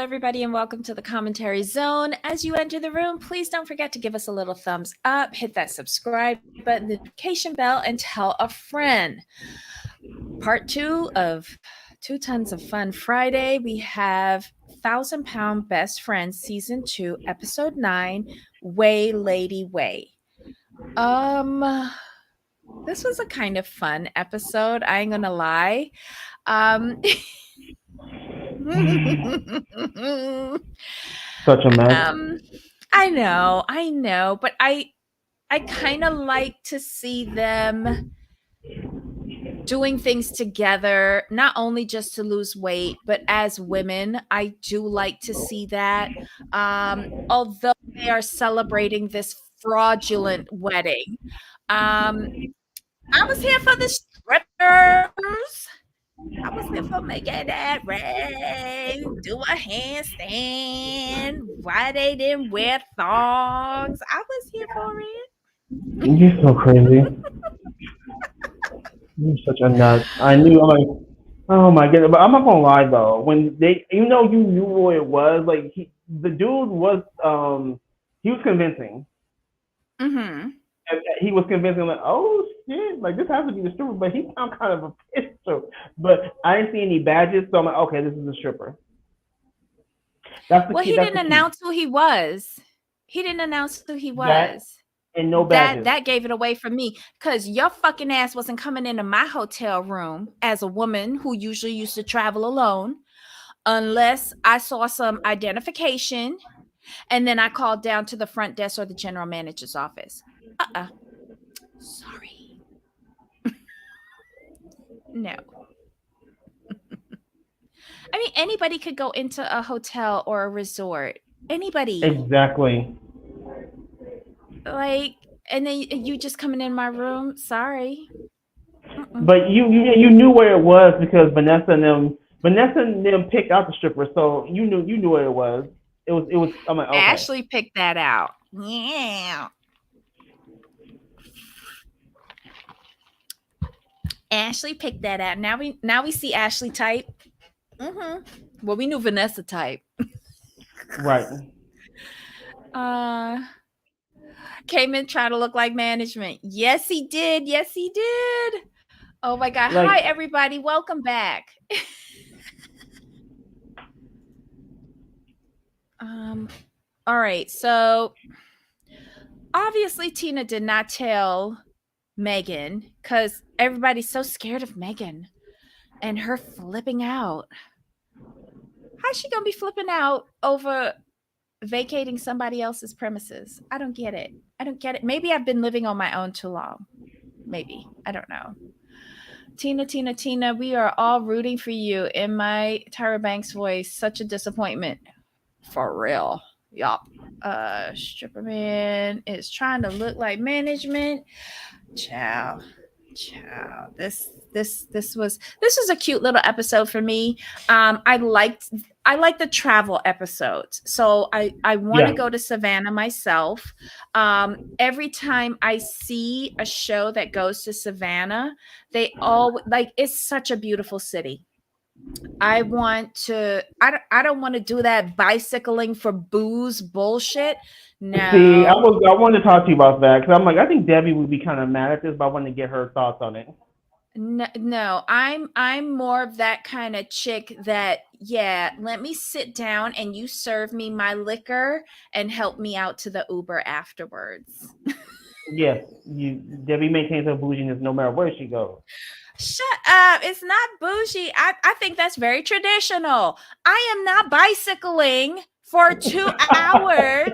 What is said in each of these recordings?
everybody, and welcome to the commentary zone. As you enter the room, please don't forget to give us a little thumbs up, hit that subscribe button, the notification bell, and tell a friend. Part 2 of 2 Tons of Fun Friday. We have 1,000-Pound Best Friends Season 2, Episode 9, Way Lady Way. This was a kind of fun episode, I ain't gonna lie. Such a mess. I know, but I kind of like to see them doing things together, not only just to lose weight, but as women, I do like to see that. Although they are celebrating this fraudulent wedding, I was here for the strippers. I was here for making that ring, do a handstand. Why they didn't wear thongs? I was here for it. You're so crazy. You're such a nut. I'm like, oh my goodness. But I'm not gonna lie though. When they, you knew what it was. Like the dude was, he was convincing. Mm-hmm. He was convincing, like, oh shit, like this has to be the stripper. But he sounded kind of a pistol. But I didn't see any badges, so I'm like, okay, this is a stripper. He didn't announce who he was. He didn't announce who he was. And no badges. That gave it away for me, because your fucking ass wasn't coming into my hotel room as a woman who usually used to travel alone, unless I saw some identification, and then I called down to the front desk or the general manager's office. Sorry. No. I mean, anybody could go into a hotel or a resort. Anybody. Exactly. Like, and then you just coming in my room. Sorry. But you knew where it was because Vanessa and them picked out the stripper, so you knew where it was. It was. I'm like, okay. Ashley picked that out. Yeah. Ashley picked that out. Now we see Ashley type. Mm-hmm. Well, we knew Vanessa type. Right. Came in trying to look like management. Yes, he did. Yes, he did. Oh my God. Like, hi, everybody. Welcome back. All right. So obviously Tina did not tell Megan because everybody's so scared of Megan and her flipping out. How's she gonna be flipping out over vacating somebody else's premises? I don't get it. Maybe I've been living on my own too long. Maybe. I don't know. Tina, we are all rooting for you. In my Tyra Banks voice, such a disappointment. For real. Yup. Stripper man is trying to look like management. Ciao. This was a cute little episode for me. I liked the travel episodes. So I want to go to Savannah myself. Every time I see a show that goes to Savannah, they all it's such a beautiful city. I don't want to do that bicycling for booze bullshit. No. See, I wanted to talk to you about that because I'm like, I think Debbie would be kind of mad at this, but I want to get her thoughts on it. No, I'm more of that kind of chick that, yeah, let me sit down and you serve me my liquor and help me out to the Uber afterwards. Yes, Debbie maintains her bouginess no matter where she goes. Shut up. It's not bougie. I think that's very traditional. I am not bicycling for 2 hours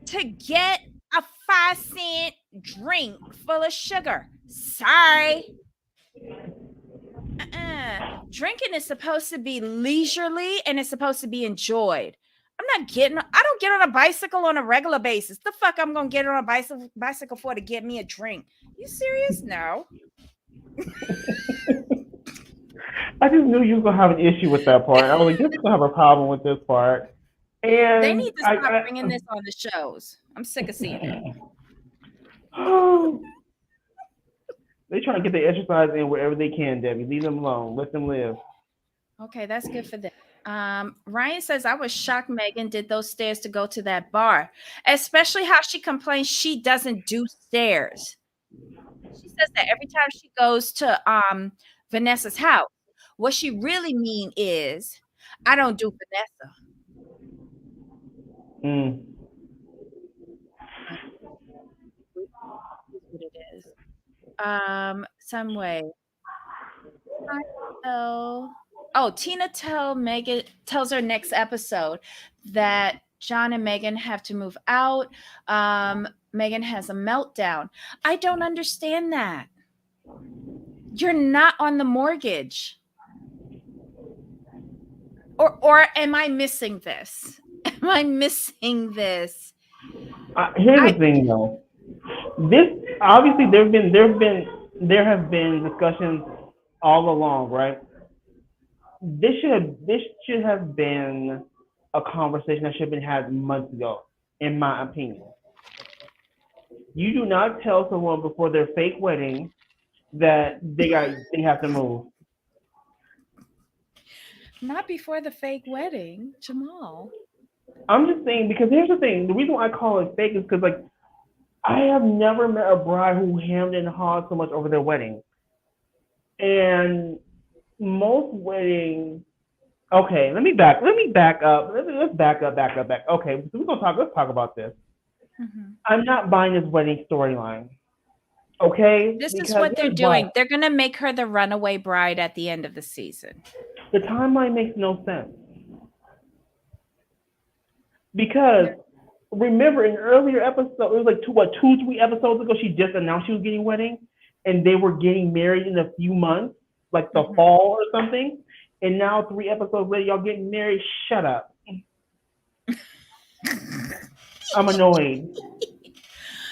to get a 5-cent drink full of sugar. Sorry. Drinking is supposed to be leisurely and it's supposed to be enjoyed. I don't get on a bicycle on a regular basis. The fuck I'm gonna get on a bicycle for to get me a drink? You serious? No. I just knew you were gonna have an issue with that part. I was like, "You're gonna have a problem with this part." And they need to stop bringing this on the shows. I'm sick of seeing it. They try to get their exercise in wherever they can, Debbie. Leave them alone. Let them live. Okay, that's good for them. Ryan says, I was shocked Megan did those stairs to go to that bar, especially how she complains she doesn't do stairs. She says that every time she goes to Vanessa's house. What she really mean is, I don't do Vanessa. Mm. Is what it is. Some way. Tina tells her next episode that John and Megan have to move out. Megan has a meltdown. I don't understand that. You're not on the mortgage. Or am I missing this? Am I missing this? Here's the thing, though. This obviously there have been discussions all along, right? This should have been a conversation that should have been had months ago, in my opinion. You do not tell someone before their fake wedding that they have to move. Not before the fake wedding, Jamal. I'm just saying, because here's the thing. The reason why I call it fake is because, like, I have never met a bride who hammed and hawed so much over their wedding. And most weddings, okay, let me back up. Let's back up. Okay, so let's talk about this. Mm-hmm. I'm not buying this wedding storyline. Okay? This is what they're doing. They're going to make her the runaway bride at the end of the season. The timeline makes no sense. Because remember, in earlier episodes, it was like 2-3 episodes ago, she just announced she was getting wedding, and they were getting married in a few months, like the fall or something. And now 3 episodes later, y'all getting married. Shut up. I'm annoyed.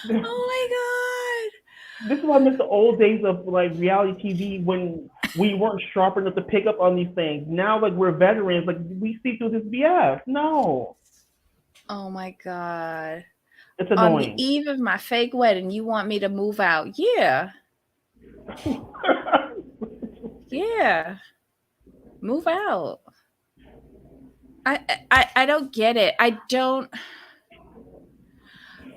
Oh my god. This is why I miss the old days of like reality TV when we weren't sharp enough to pick up on these things. Now, like, we're veterans, like, we see through this BS. No. Oh my god. It's annoying. On the eve of my fake wedding, you want me to move out? Yeah. Yeah. Move out. I don't get it. I don't.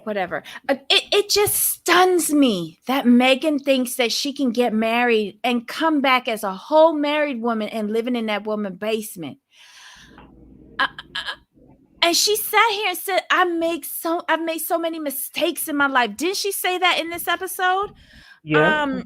Whatever. It just stuns me that Megan thinks that she can get married and come back as a whole married woman and living in that woman's basement. And she sat here and said, I've made so many mistakes in my life. Didn't she say that in this episode? Yeah.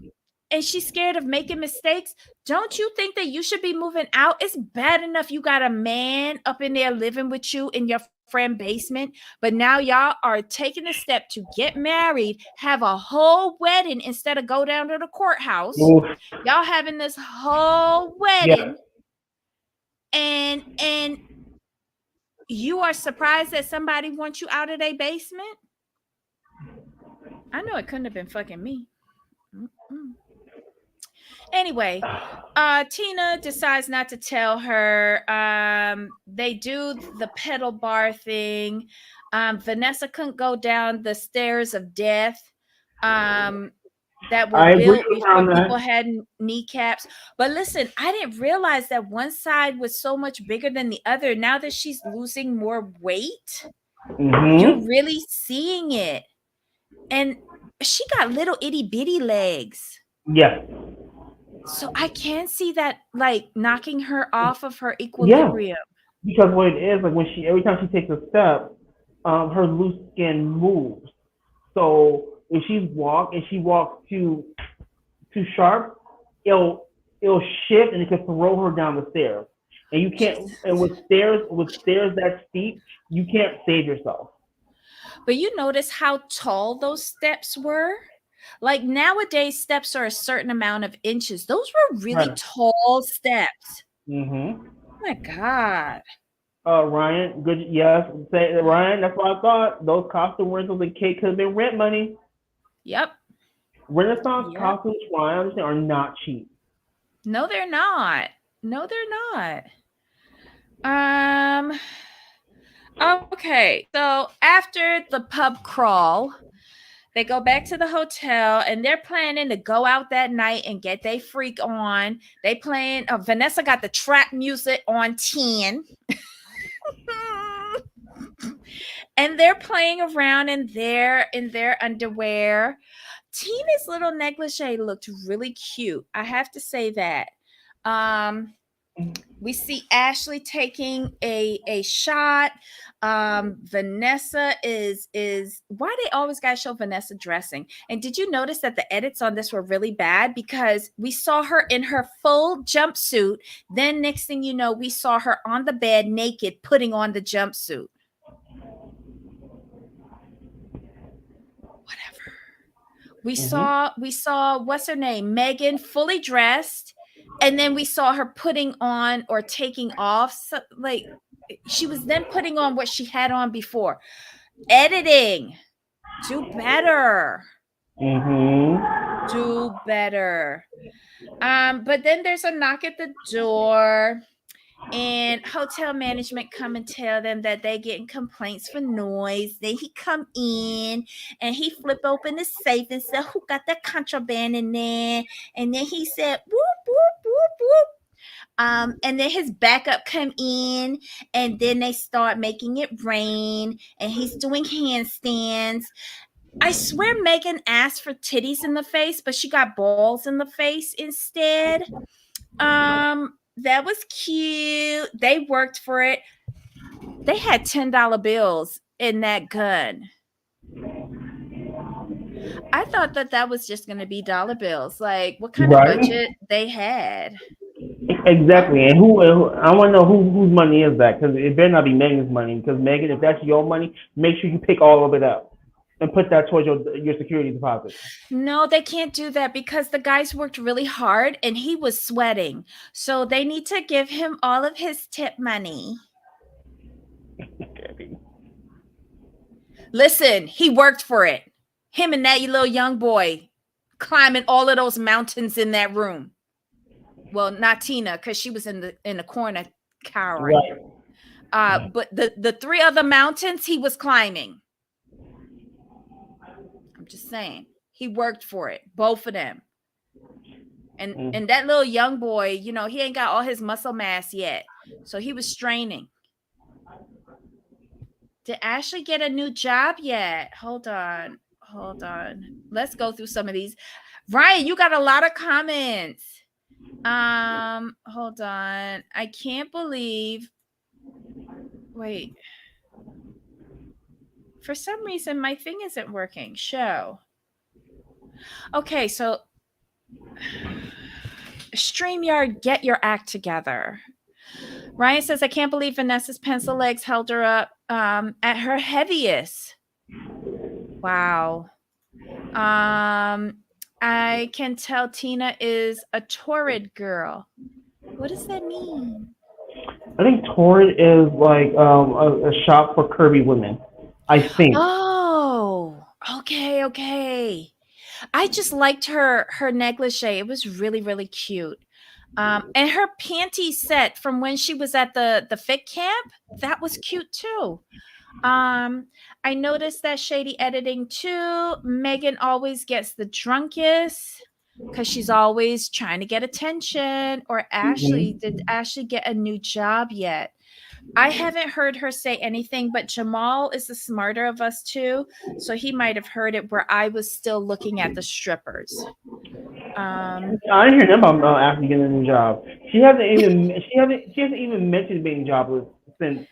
And she's scared of making mistakes. Don't you think that you should be moving out? It's bad enough you got a man up in there living with you in your friend basement, but now y'all are taking a step to get married, have a whole wedding instead of go down to the courthouse. Oof. Y'all having this whole wedding, and you are surprised that somebody wants you out of their basement? I know it couldn't have been fucking me. Mm-mm. Anyway, Tina decides not to tell her. They do the pedal bar thing. Vanessa couldn't go down the stairs of death that were built before people had kneecaps. But listen, I didn't realize that one side was so much bigger than the other. Now that she's losing more weight, you're really seeing it. And she got little itty bitty legs. Yeah. So I can see that, like, knocking her off of her equilibrium. Yeah. Because what it is, like, every time she takes a step, her loose skin moves. So if she walks too sharp, it'll shift and it can throw her down the stairs. And you can't. And with stairs that steep, you can't save yourself. But you notice how tall those steps were? Like, nowadays, steps are a certain amount of inches. Those were really tall steps. Mm-hmm. Oh my god. Ryan, good. Yes, Ryan. That's what I thought. Those costume rentals and cake could have been rent money. Yep. Renaissance costumes, Ryan, I understand, are not cheap. No, they're not. Okay, so after the pub crawl, They go back to the hotel and they're planning to go out that night and get their freak on. They playing. Vanessa got the trap music on 10. And they're playing around in their underwear. Tina's little negligee looked really cute. I have to say that. We see Ashley taking a shot. Vanessa is why they always gotta show Vanessa dressing. And did you notice that the edits on this were really bad because we saw her in her full jumpsuit. Then next thing you know, we saw her on the bed naked, putting on the jumpsuit. Whatever. We saw what's her name, Megan, fully dressed, and then we saw her putting on or taking off. So, like, she was then putting on what she had on before. Editing, do better. Do better. But then there's a knock at the door. And hotel management come and tell them that they getting complaints for noise. Then he come in and he flip open the safe and said, "Who got that contraband in there?" And then he said, "Whoop whoop whoop whoop." And then his backup come in, and then they start making it rain, and he's doing handstands. I swear Megan asked for titties in the face, but she got balls in the face instead. That was cute. They worked for it. They had $10 bills in that gun. I thought that was just going to be dollar bills. Like, what kind of budget they had? Exactly. And who I want to know whose money is that, because it better not be Megan's money. Because Megan, if that's your money, make sure you pick all of it up and put that towards your security deposit. No, they can't do that because the guys worked really hard and he was sweating. So they need to give him all of his tip money. Listen, he worked for it. Him and that little young boy climbing all of those mountains in that room. Well, not Tina, because she was in the corner cowering. Right. But the 3 other mountains he was climbing. I'm just saying, he worked for it, both of them. And that little young boy, you know, he ain't got all his muscle mass yet, so he was straining. Did Ashley get a new job yet? Hold on. Let's go through some of these. Ryan, you got a lot of comments. Hold on. I can't believe. Wait. For some reason, my thing isn't working. Show. Okay, so StreamYard, get your act together. Ryan says, I can't believe Vanessa's pencil legs held her up at her heaviest. Wow. I can tell Tina is a torrid girl. What does that mean? I think torrid is like a shop for curvy women, I think. Oh, okay. I just liked her negligee. It was really, really cute. And her panty set from when she was at the fit camp, that was cute too. I noticed that shady editing too. Megan always gets the drunkest because she's always trying to get attention. Or Ashley, did Ashley get a new job yet? I haven't heard her say anything, but Jamal is the smarter of us two, so he might have heard it where I was still looking at the strippers. I didn't hear them about Ashley getting a new job. She hasn't even mentioned being jobless since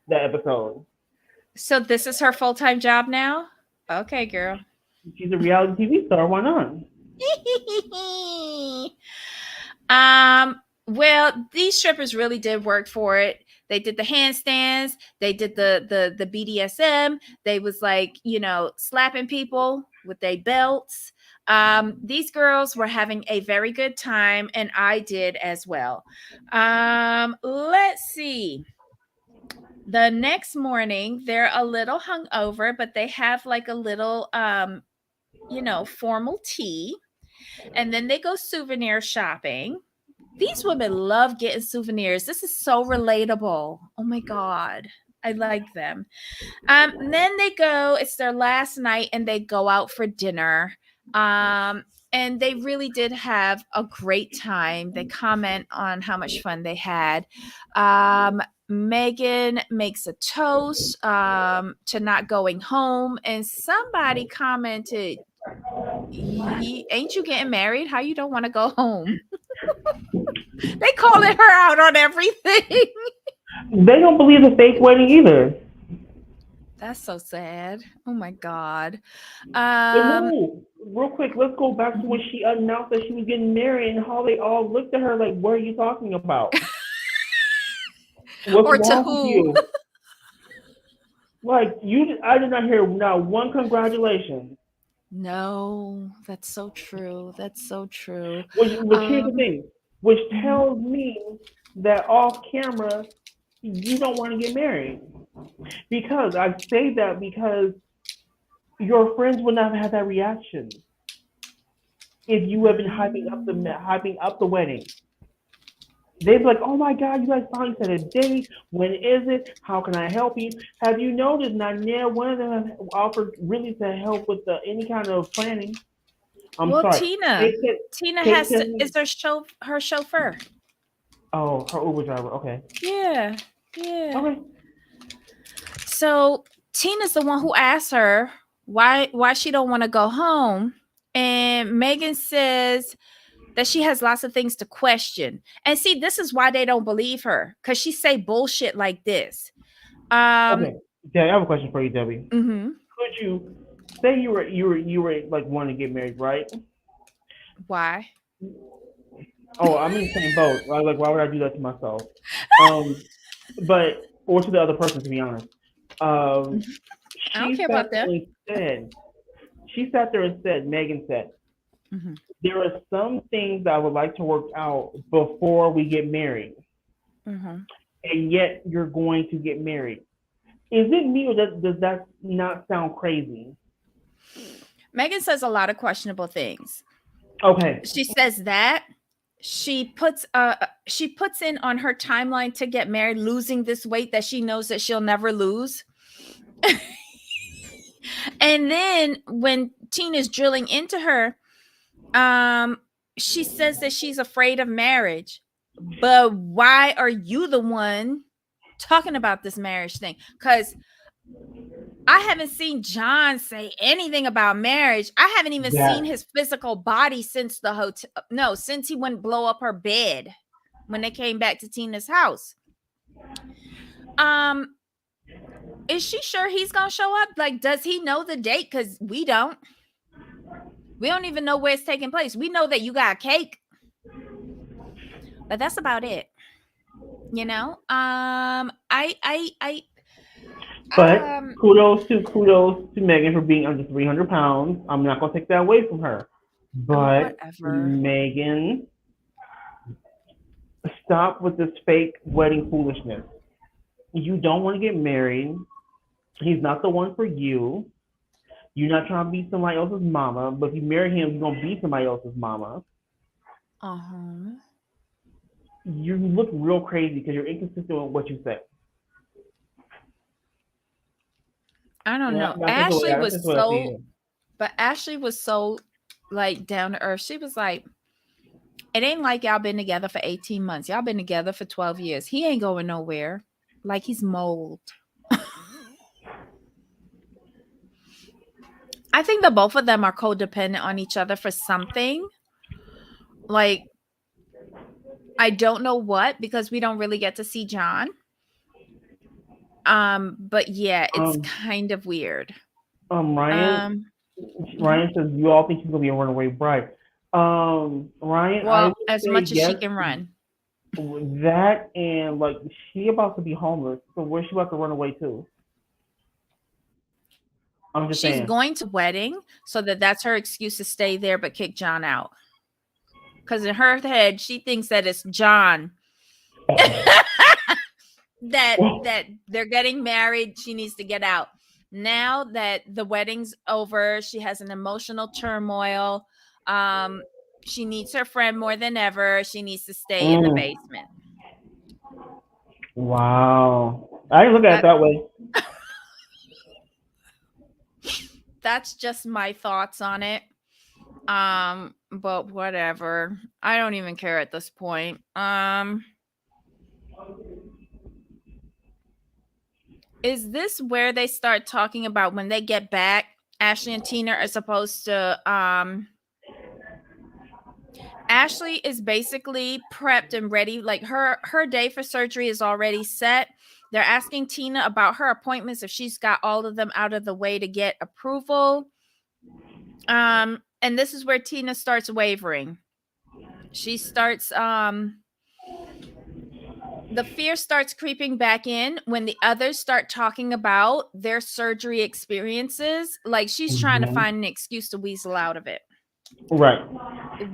that episode. So this is her full-time job now? Okay, girl. She's a reality TV star. Why not? Well, these strippers really did work for it. They did the handstands. They did the BDSM. They was like, you know, slapping people with their belts. These girls were having a very good time, and I did as well. Let's see. The next morning, they're a little hungover, but they have like a little, you know, formal tea. And then they go souvenir shopping. These women love getting souvenirs. This is so relatable. Oh my God. I like them. Then they go, it's their last night and they go out for dinner. And they really did have a great time. They comment on how much fun they had. Megan makes a toast to not going home, and somebody commented, ain't you getting married? How you don't want to go home? They calling her out on everything. They don't believe the fake wedding either. That's so sad. Oh my God. No, real quick, let's go back to when she announced that she was getting married and how they all looked at her like, "What are you talking about? What's Or to wrong with who? you?" Like I did not hear not one congratulations. No, that's so true. That's so true. Which here's the thing, which Mhm. tells me that off camera you don't want to get married. Because I say that because your friends would not have had that reaction if you have been hyping up the wedding. They'd be like, "Oh my God, you guys finally set a date. When is it? How can I help you?" Have you noticed not near one of them has offered really to help with any kind of planning? I'm Well, sorry. Tina. Kate, said- Tina Kate has to, said, is her chauffeur. "Oh, her Uber driver. Okay, Yeah. Yeah. okay." So Tina's the one who asked her why she don't want to go home. And Megan says that she has lots of things to question. And see, this is why they don't believe her, because she say bullshit like this. Okay, Debbie, I have a question for you, Debbie. Mm-hmm. Could you say you were like wanting to get married, right? Why? Oh, I'm in the same boat. Like, why would I do that to myself? Um, but or to the other person, to be honest. Um, I don't care about them. She sat there and said, Megan said, Mm-hmm. there are some things I would like to work out before we get married, Mm-hmm. and yet you're going to get married. Is it me, or does that not sound crazy? Megan says a lot of questionable things. Okay. She says that she puts in on her timeline to get married, losing this weight that she knows that she'll never lose. And then when Tina's drilling into her, she says that she's afraid of marriage. But why are you the one talking about this marriage thing? Because I haven't seen John say anything about marriage. I haven't even That seen his physical body since the hotel. No, since he went blow up her bed when they came back to Tina's house. Is she sure he's gonna show up? Like, does he know the date? Because we don't. We don't even know where it's taking place. We know that you got cake, but that's about it. You know. But Um. kudos to Megan for being under 300 pounds. I'm not gonna take that away from her. Oh, But whatever. Megan, stop with this fake wedding foolishness. You don't want to get married. He's not the one for you. You're not trying to be somebody else's mama. But if you marry him, you're gonna be somebody else's mama. Uh-huh. You look real crazy because you're inconsistent with what you say. I don't know. That's just what I see. But Ashley was so like down to earth. She was like, it ain't like y'all been together for 18 months. Y'all been together for 12 years. He ain't going nowhere. Like he's mold. I think the both of them are codependent on each other for something. Like, I don't know what, because we don't really get to see John. But yeah, it's kind of weird. Ryan says you all think she's gonna be a runaway bride. Ryan, I Well, would as say much as yes. she can run. That and like she about to be homeless, so where's she about to run away to? I'm just She's saying. going to wedding, so that's her excuse to stay there but kick John out. Because in her head, she thinks that it's John. that they're getting married. She needs to get out. Now that the wedding's over, she has an emotional turmoil. She needs her friend more than ever. She needs to stay in the basement. Wow. I didn't look at it that way. That's just my thoughts on it. But whatever. I don't even care at this point. Is this where they start talking about when they get back, Ashley and Tina are supposed to Ashley is basically prepped and ready. Like her day for surgery is already set. They're asking Tina about her appointments if she's got all of them out of the way to get approval. And this is where Tina starts wavering. She starts the fear starts creeping back in when the others start talking about their surgery experiences. Like she's trying to find an excuse to weasel out of it. Right.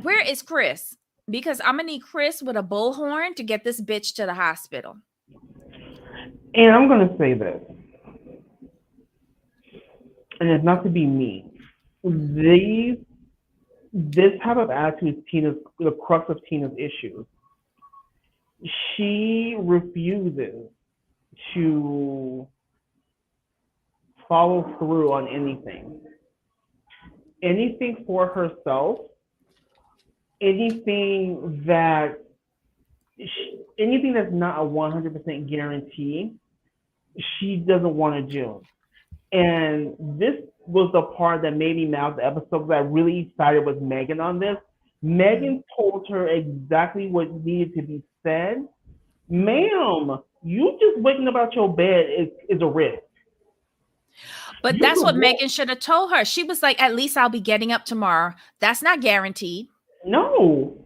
Where is Chris? Because I'm gonna need Chris with a bullhorn to get this bitch to the hospital. And I'm gonna say this, and it's not to be mean. This type of attitude is the crux of Tina's issues. She refuses to follow through on anything for herself, anything that's not a 100% guarantee, she doesn't want to do. And this was the part that made me mad the episode, because I really sided with Megan on this. Megan told her exactly what needed to be said. Ma'am, you just waking up out your bed is a risk. But that's what Megan should have told her. She was like, at least I'll be getting up tomorrow. That's not guaranteed. No.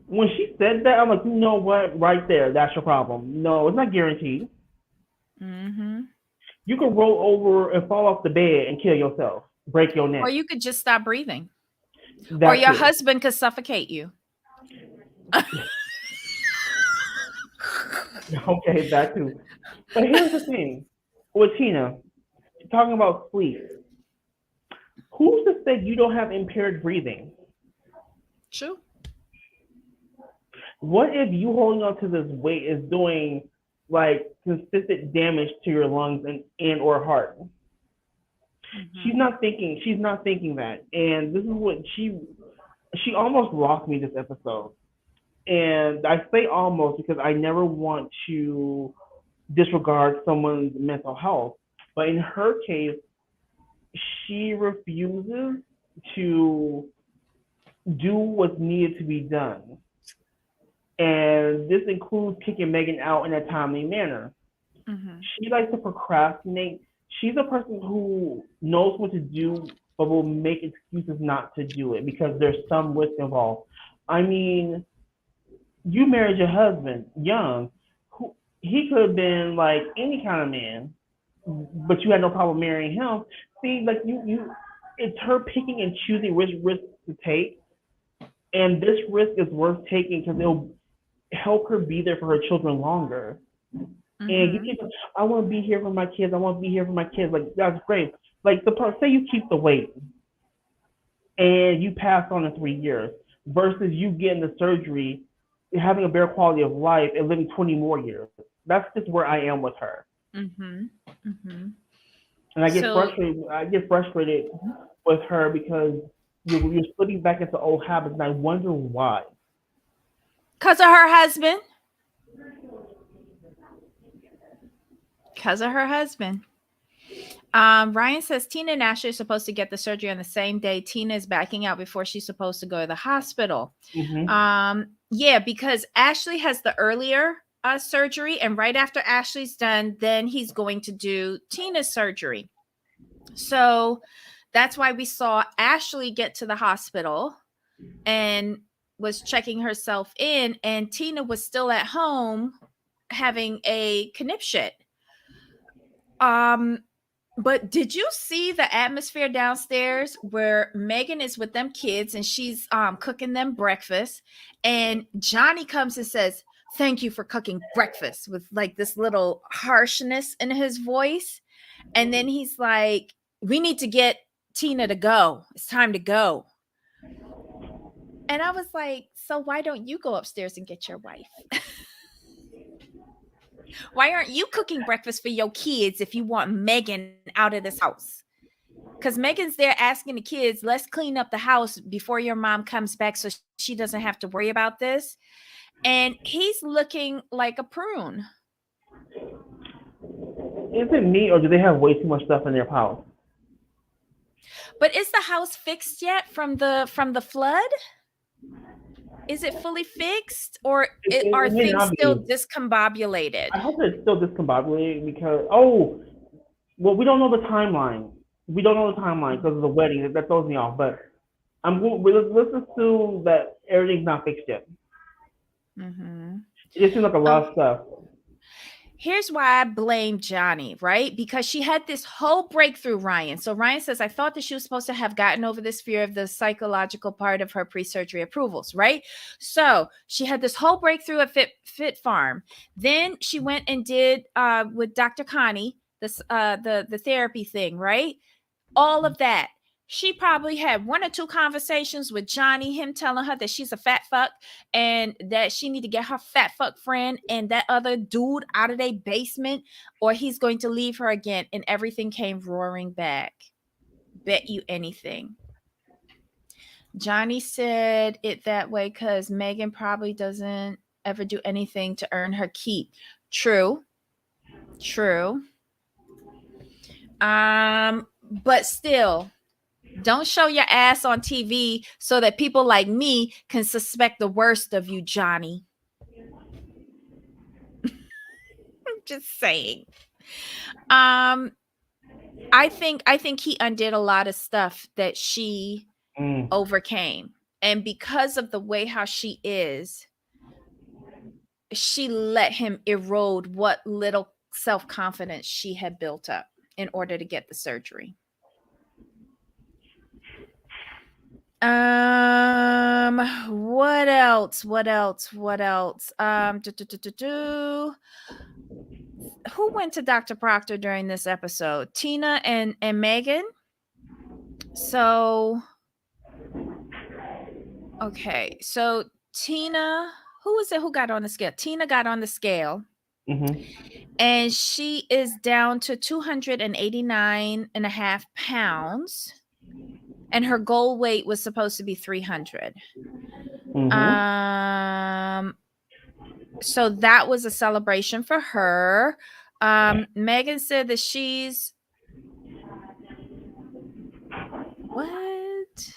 When she said that, I'm like, you know what? Right there, that's your problem. No, it's not guaranteed. Mm-hmm. You could roll over and fall off the bed and kill yourself, break your neck. Or you could just stop breathing. Or your husband could suffocate you. Okay, that too. But here's the thing. With Tina, talking about sleep. Who's to say you don't have impaired breathing? True. What if you holding on to this weight is doing like consistent damage to your lungs and or heart? Mm-hmm. She's not thinking that. And this is what she almost lost me this episode. And I say almost because I never want to disregard someone's mental health. But in her case, she refuses to do what's needed to be done. And this includes kicking Megan out in a timely manner. Mm-hmm. She likes to procrastinate. She's a person who knows what to do, but will make excuses not to do it because there's some risk involved. I mean, you married your husband young. He could have been like any kind of man, but you had no problem marrying him. See, like you, it's her picking and choosing which risk to take, and this risk is worth taking because it'll help her be there for her children longer. Mm-hmm. And you keep, I want to be here for my kids. I want to be here for my kids. Like, that's great. Like, say you keep the weight and you pass on in 3 years versus you getting the surgery, having a better quality of life and living 20 more years. That's just where I am with her. Mm-hmm. Mm-hmm. And I get frustrated with her because you're slipping back into old habits, and I wonder why. Because of her husband. Because of her husband. Ryan says Tina and Ashley are supposed to get the surgery on the same day. Tina is backing out before she's supposed to go to the hospital. Mm-hmm. Yeah, because Ashley has the earlier surgery, and right after Ashley's done, then he's going to do Tina's surgery. So that's why we saw Ashley get to the hospital and was checking herself in, and Tina was still at home having a conniption. But did you see the atmosphere downstairs where Megan is with them kids and she's cooking them breakfast, and Johnny comes and says, "Thank you for cooking breakfast," with like this little harshness in his voice. And then he's like, "We need to get Tina to go. It's time to go." And I was like, so why don't you go upstairs and get your wife? Why aren't you cooking breakfast for your kids if you want Megan out of this house? Because Megan's there asking the kids, let's clean up the house before your mom comes back so she doesn't have to worry about this. And he's looking like a prune. Is it me, or do they have way too much stuff in their house? But is the house fixed yet from the flood? Is it fully fixed, or are things still discombobulated? I hope it's still discombobulated because we don't know the timeline. We don't know the timeline because of the wedding. That throws me off. But let's assume that everything's not fixed yet. Mm-hmm. It just seems like a lot of stuff. Here's why I blame Johnny, right? Because she had this whole breakthrough, Ryan. So Ryan says, I thought that she was supposed to have gotten over this fear of the psychological part of her pre-surgery approvals, right? So she had this whole breakthrough at Fit Farm. Then she went and did with Dr. Connie, the therapy thing, right? All of that. She probably had 1 or 2 conversations with Johnny, him telling her that she's a fat fuck and that she need to get her fat fuck friend and that other dude out of their basement, or he's going to leave her again. And everything came roaring back. Bet you anything. Johnny said it that way because Megan probably doesn't ever do anything to earn her keep. True. But still, don't show your ass on TV so that people like me can suspect the worst of you, Johnny. I'm just saying. I think he undid a lot of stuff that she overcame. And because of the way how she is, she let him erode what little self-confidence she had built up in order to get the surgery. What else? Who went to Dr. Proctor during this episode? Tina and Megan. So okay, so Tina, who was it who got on the scale? Tina got on the scale. Mm-hmm. And she is down to 289.5 pounds. And her goal weight was supposed to be 300. Mm-hmm. So that was a celebration for her. Megan said that she's what?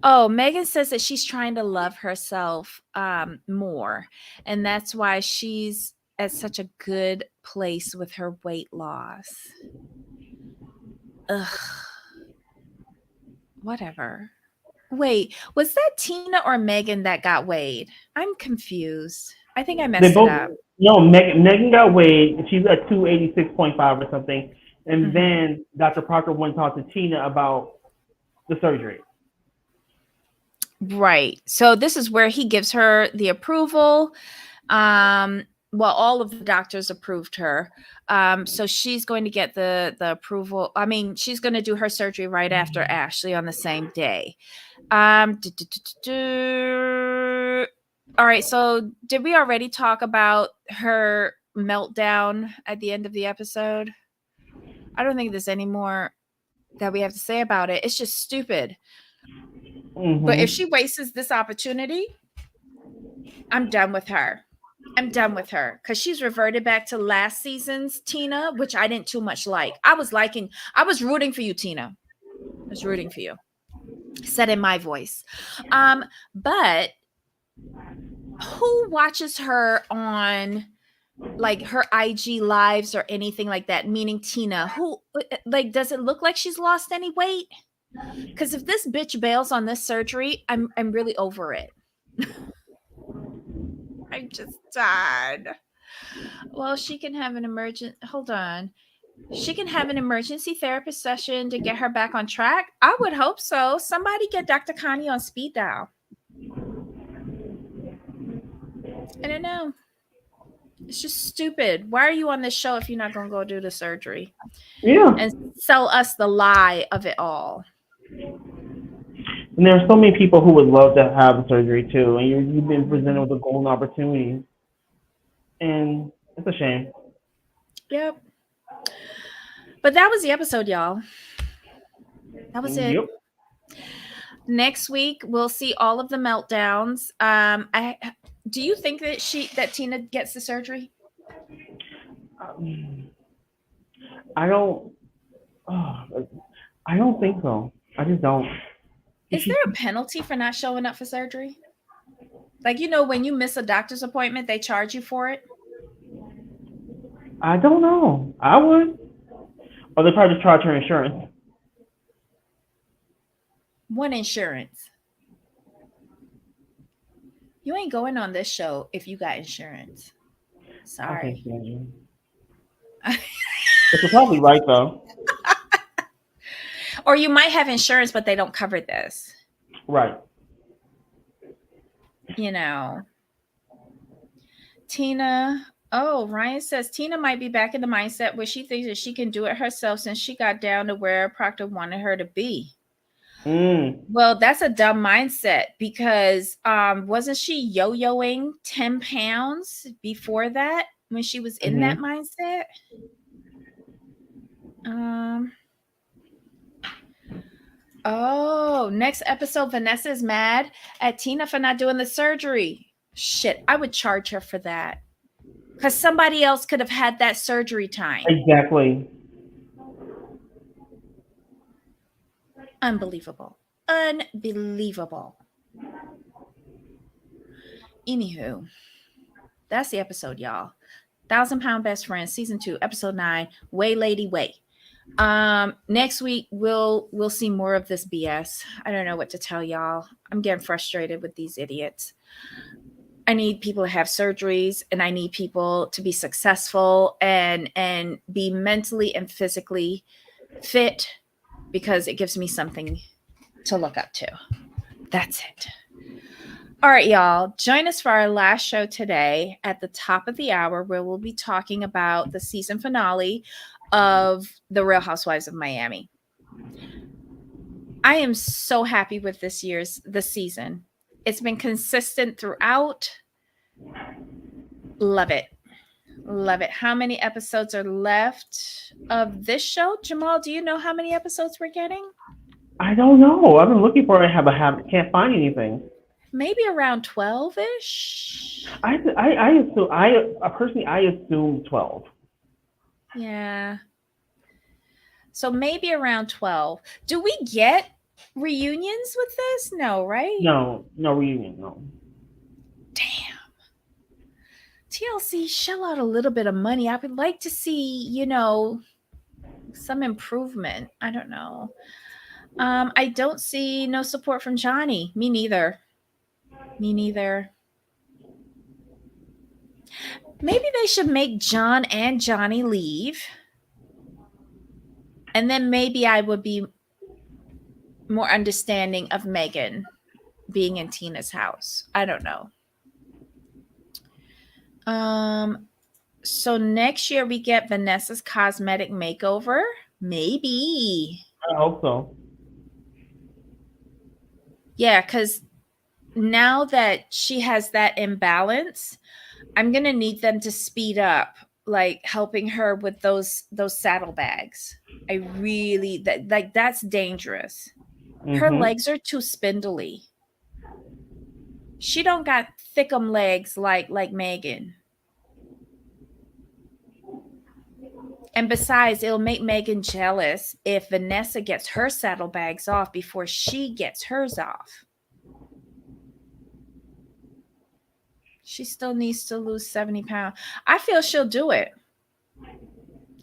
Oh, Megan says that she's trying to love herself more. And that's why she's at such a good place with her weight loss. Ugh. Whatever. Wait, was that Tina or Megan that got weighed? I'm confused. I think I messed it up. No, Megan got weighed. She's at 286.5 or something. And then Dr. Proctor went and talked to Tina about the surgery. Right. So this is where he gives her the approval. Well, all of the doctors approved her. So she's going to get the approval. I mean, she's going to do her surgery right after Ashley on the same day. All right. So did we already talk about her meltdown at the end of the episode? I don't think there's any more that we have to say about it. It's just stupid. Mm-hmm. But if she wastes this opportunity, I'm done with her. Because she's reverted back to last season's Tina, which I didn't too much like. I was rooting for you, Tina. I was rooting for you. Said in my voice. But who watches her on like her IG lives or anything like that? Meaning Tina, who like, does it look like she's lost any weight? Because if this bitch bails on this surgery, I'm really over it. I'm just done. Well, she can have She can have an emergency therapist session to get her back on track. I would hope so. Somebody get Dr. Connie on speed dial. I don't know. It's just stupid. Why are you on this show if you're not going to go do the surgery? Yeah. And sell us the lie of it all. And there are so many people who would love to have surgery too, and you've been presented with a golden opportunity, and It's a shame. Yep. But that was the episode, y'all. That was it. Yep. Next week we'll see all of the meltdowns. I do you think that Tina gets the surgery? Um, I don't. Oh, I don't think so. I just don't. Is there a penalty for not showing up for surgery? Like, when you miss a doctor's appointment, they charge you for it. I don't know. I would. Or they probably just charge her insurance. What insurance? You ain't going on this show if you got insurance. I can't Sorry. stand you. But you're probably right though. Or you might have insurance, but they don't cover this. Right. Tina. Oh, Ryan says Tina might be back in the mindset where she thinks that she can do it herself since she got down to where Proctor wanted her to be. Well, that's a dumb mindset because wasn't she yo-yoing 10 pounds before that when she was in that mindset? Oh, next episode, Vanessa is mad at Tina for not doing the surgery. Shit, I would charge her for that. Because somebody else could have had that surgery time. Exactly. Unbelievable. Anywho, that's the episode, y'all. 1,000-Pound Best Friends, season 2, episode 9. Way, lady, way. Next week we'll see more of this BS. I don't know what to tell y'all. I'm getting frustrated with these idiots. I need people to have surgeries, and I need people to be successful and be mentally and physically fit because it gives me something to look up to. That's it. All right, y'all. Join us for our last show today at the top of the hour, where we'll be talking about the season finale of The Real Housewives of Miami. I am so happy with this season. It's been consistent throughout. Love it. Love it. How many episodes are left of this show? Jamal, do you know how many episodes we're getting? I don't know. I've been looking for it. Can't find anything. Maybe around 12-ish. I assume 12. Yeah. So maybe around 12. Do we get reunions with this? No, right? No reunion, no. Damn. TLC, shell out a little bit of money. I would like to see, some improvement. I don't know. I don't see no support from Johnny. Me neither. Maybe they should make John and Johnny leave. And then maybe I would be more understanding of Megan being in Tina's house. I don't know. So next year we get Vanessa's cosmetic makeover. Maybe. I hope so. Yeah, because now that she has that imbalance, I'm gonna need them to speed up, like helping her with those saddlebags. I really that's dangerous. Her legs are too spindly. She don't got thickum legs like Megan. And besides, it'll make Megan jealous if Vanessa gets her saddlebags off before she gets hers off. She still needs to lose 70 pounds. I feel she'll do it.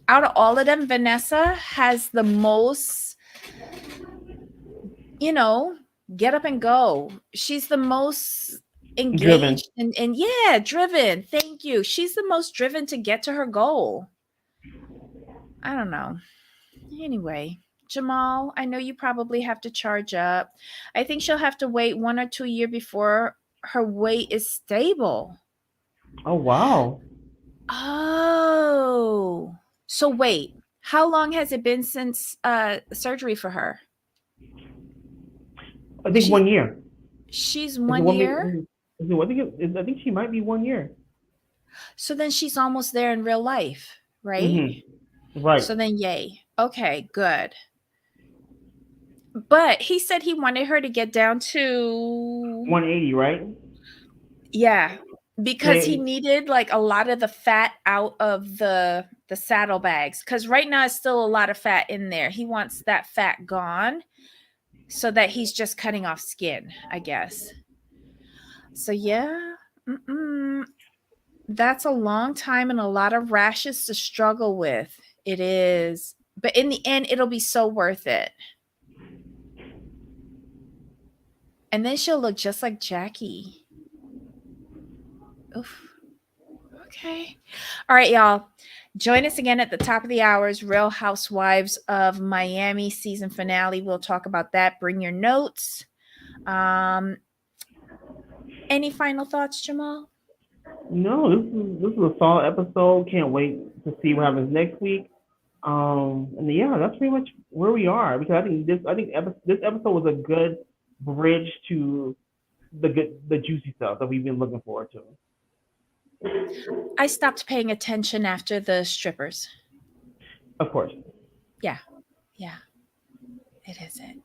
Out of all of them, Vanessa has the most, get up and go. She's the most engaged and yeah, driven. Thank you. She's the most driven to get to her goal. I don't know. Anyway, Jamal, I know you probably have to charge up. I think she'll have to wait 1 or 2 years before her weight is stable. Oh, wow. Oh. So wait, how long has it been since surgery for her? I think 1 year. She's 1 year? I think she might be 1 year. So then she's almost there in real life, right? Right. So then, yay. Okay, good. But he said he wanted her to get down to 180, right? yeah, because he They, needed like a lot of the fat out of the saddlebags cuz right now it's still a lot of fat in there. He wants that fat gone so that he's just cutting off skin, I guess. So yeah, that's a long time and a lot of rashes to struggle with. It is. But in the end it'll be so worth it. And then she'll look just like Jackie. Oof. Okay. All right, y'all. Join us again at the top of the hours, Real Housewives of Miami season finale. We'll talk about that. Bring your notes. Any final thoughts, Jamal? no, this is a solid episode. Can't wait to see what happens next week. And yeah, that's pretty much where we are because this episode was a good bridge to the juicy stuff that we've been looking forward to. I stopped paying attention after the strippers. Of course. Yeah. Yeah. It is it.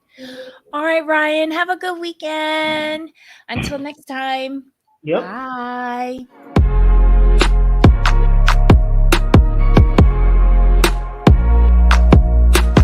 All right, Ryan. Have a good weekend. Until next time. Yep. Bye.